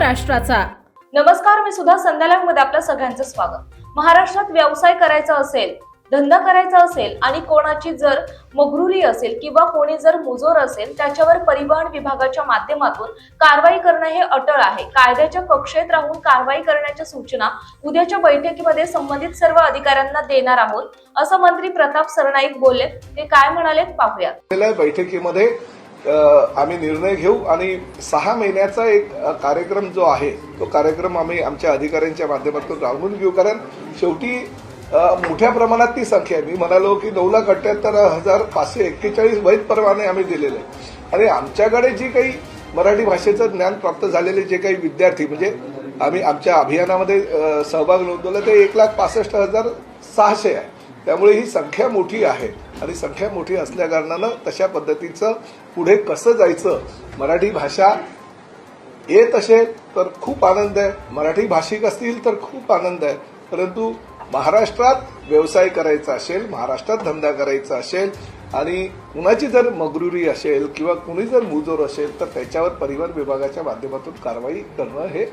राष्ट्राचा। नमस्कार, मी सुद्धा संध्याकाळमध्ये आपल्या सगळ्यांचं स्वागत। महाराष्ट्रात व्यवसाय करायचा असेल, धंदा करायचा असेल आणि कोणाची जर मगरुरी असेल किंवा कोणी जर मुजोर असेल त्याच्यावर परिवहन विभागाच्या माध्यमातून कारवाई करणं हे अटळ आहे। कायद्याच्या कक्षेत राहून कारवाई करण्याच्या सूचना उद्याच्या बैठकीमध्ये संबंधित सर्व अधिकाऱ्यांना देणार आहोत, असं मंत्री प्रताप सरनाईक बोलले। ते काय म्हणालेत पाहूया। बैठकीमध्ये आम्ही निर्णय घेऊ आणि 6 महिन्याचा एक कार्यक्रम जो आहे तो कार्यक्रम आम्ही आमच्या अधिकाऱ्यांच्या माध्यमातून राबवून घेऊ। कारण शेवटी मोठ्या प्रमाणात ती संख्या आहे। मी म्हणालो की 9,78,541 वैध परवाने आम्ही दिलेले आणि आमच्याकडे जी काही मराठी भाषेचं ज्ञान प्राप्त झालेले जे काही विद्यार्थी म्हणजे आम्ही आमच्या अभियानामध्ये सहभाग नोंदवला ते 1,65,600 आहे। त्यामुळे ही संख्या मोठी आहे आणि संख्या मोठी असल्या कारणानं तशा पद्धतीचं पुढे कसं जायचं, मराठी भाषा येत असेल तर खूप आनंद आहे, मराठी भाषिक असतील तर खूप आनंद आहे, परंतु महाराष्ट्रात व्यवसाय करायचा असेल, महाराष्ट्रात धंदा करायचा असेल आणि कुणाची जर मगरुरी असेल किंवा कुणी जर मुजोर असेल तर त्याच्यावर परिवहन विभागाच्या माध्यमातून कारवाई करणं हे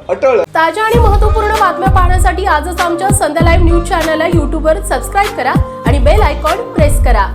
अटळ। ताज्या आणि महत्त्वपूर्ण बातम्या पाहण्यासाठी आजच आमच्या संध्या लाईव्ह न्यूज चॅनलला YouTubeवर सबस्क्राईब करा आणि बेल आयकॉन प्रेस करा।